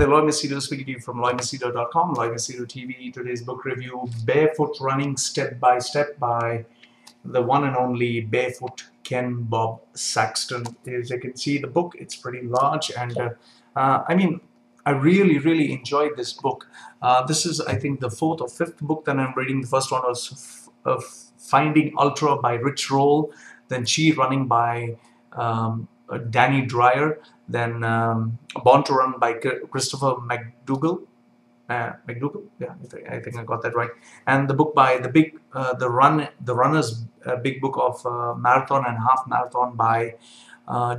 Loy Machedo speaking to you from loymachedo.com, Loy Machedo TV. Today's book review, Barefoot Running Step by Step by the one and only Barefoot Ken Bob Saxton. As you can see, the book, it's pretty large, and I mean, I really enjoyed this book. This is, I think, the fourth or fifth book that I'm reading. The first one was Finding Ultra by Rich Roll, then Chi Running by Danny Dreyer, then Born to Run by Christopher McDougall. McDougall, yeah, I think I got that right. And the book by the Runner's Big Book of Marathon and Half Marathon by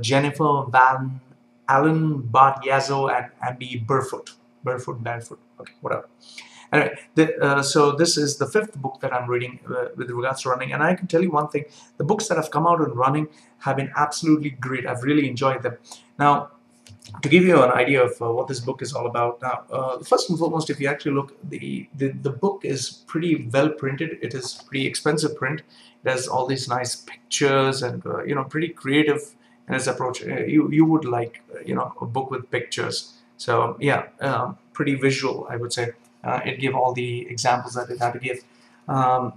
Jennifer Van Allen, Bart, Yasso, and Amby Burfoot. Barefoot, okay, whatever. Anyway, so this is the fifth book that I'm reading with regards to running, and I can tell you one thing: the books that have come out on running have been absolutely great. I've really enjoyed them. Now, to give you an idea of what this book is all about, now, first and foremost, if you actually look, the book is pretty well printed. It is pretty expensive print. It has all these nice pictures and you know, pretty creative in its approach. You would like you know, a book with pictures. So yeah, pretty visual, I would say. It gave all the examples that it had to give.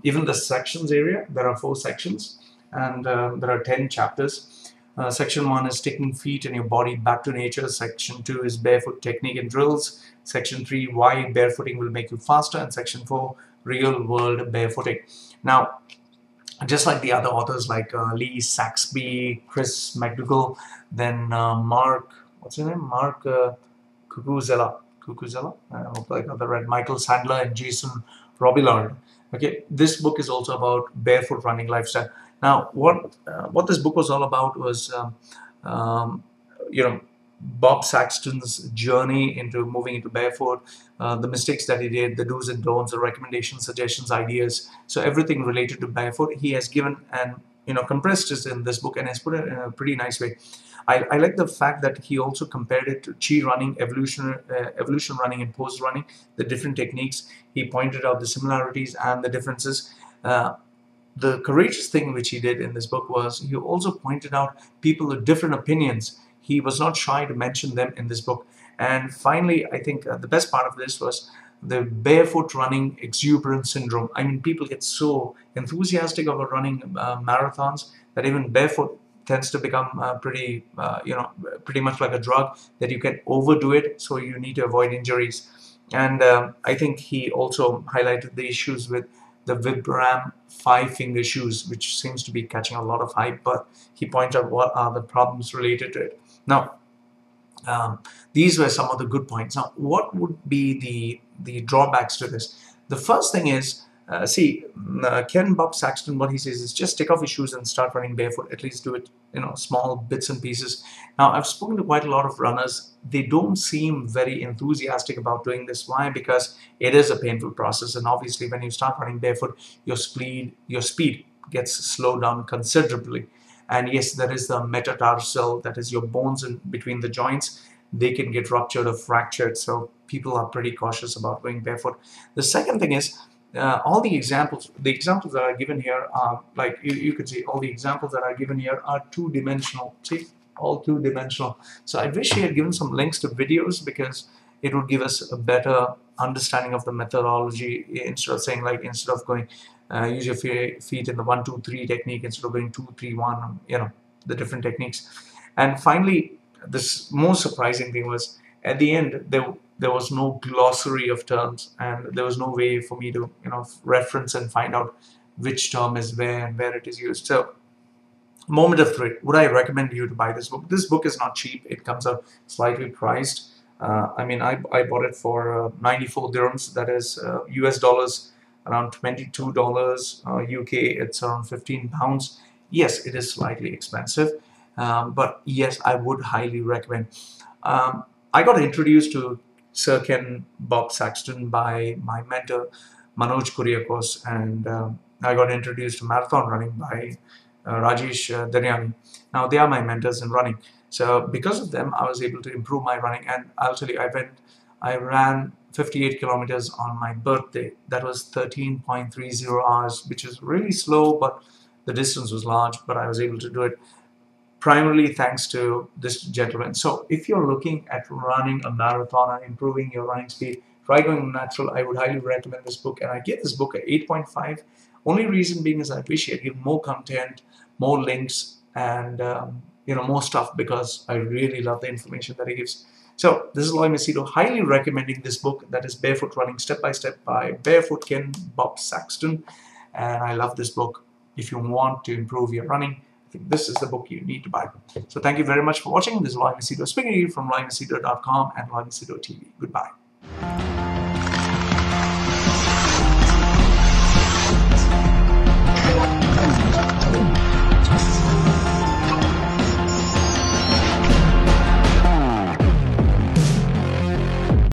Even the sections area, there are 4 sections, and there are 10 chapters. Section 1 is taking feet and your body back to nature. Section 2 is barefoot technique and drills. Section 3, why barefooting will make you faster. And Section 4, real world barefooting. Now, just like the other authors like Lee Saxby, Chris McDougall, then Mark, what's his name? Mark Cucuzella, I hope I got that right, Michael Sandler and Jason Robillard. Okay, this book is also about Barefoot Running Lifestyle. Now, what this book was all about was, you know, Bob Saxton's journey into moving into barefoot, the mistakes that he did, the do's and don'ts, the recommendations, suggestions, ideas. So everything related to barefoot, he has given and you know, compressed it in this book and has put it in a pretty nice way. I like the fact that he also compared it to Chi running, evolution running, and post running, the different techniques. He pointed out the similarities and the differences. The courageous thing which he did in this book was he also pointed out people with different opinions. He was not shy to mention them in this book. And finally, I think the best part of this was the barefoot running exuberance syndrome. I mean, people get so enthusiastic about running marathons that even barefoot tends to become pretty much like a drug, that you can overdo it, so you need to avoid injuries. And I think he also highlighted the issues with the Vibram 5-finger shoes, which seems to be catching a lot of hype, but he pointed out what are the problems related to it. Now, these were some of the good points. Now, what would be the drawbacks to this? The first thing is, Ken Bob Saxton, what he says is just take off your shoes and start running barefoot. At least do it, you know, small bits and pieces. Now, I've spoken to quite a lot of runners. They don't seem very enthusiastic about doing this. Why? Because it is a painful process, and obviously, when you start running barefoot, your speed gets slowed down considerably. And yes, there is the metatarsal, that is your bones in between the joints. They can get ruptured or fractured, so people are pretty cautious about going barefoot. The second thing is, all the examples that are given here are, like you could see, all the examples that are given here are two-dimensional. See, all two-dimensional. So I wish he had given some links to videos, because it would give us a better understanding of the methodology, instead of saying, like, instead of going use your feet in the 1, 2, 3 technique instead of going 2, 3, 1, you know, the different techniques. And finally, this most surprising thing was, at the end, there was no glossary of terms, and there was no way for me to, you know, reference and find out which term is where and where it is used. So, moment of truth, would I recommend you to buy this book? This book is not cheap. It comes out slightly priced. I mean, I bought it for 94 dirhams, that is US dollars, around $22. UK, it's around 15 pounds. Yes, it is slightly expensive, but yes, I would highly recommend. I got introduced to Sir Ken Bob Saxton by my mentor Manoj Kuriakos, and I got introduced to marathon running by Rajesh Daryani. Now, they are my mentors in running. So because of them, I was able to improve my running, and I'll tell you, I ran 58 kilometers on my birthday. That was 13.30 hours, which is really slow, but the distance was large, but I was able to do it primarily thanks to this gentleman. So if you're looking at running a marathon and improving your running speed, try going natural. I would highly recommend this book, and I give this book an 8.5. Only reason being is I wish I give more content, more links, and more stuff, because I really love the information that he gives. So this is Loy Machedo, highly recommending this book, that is Barefoot Running Step by Step by Barefoot Ken Bob Saxton. And I love this book. If you want to improve your running, I think this is the book you need to buy. So thank you very much for watching. This is Loy Machedo speaking to you from loymachedo.com and Loy Machedo TV. Goodbye.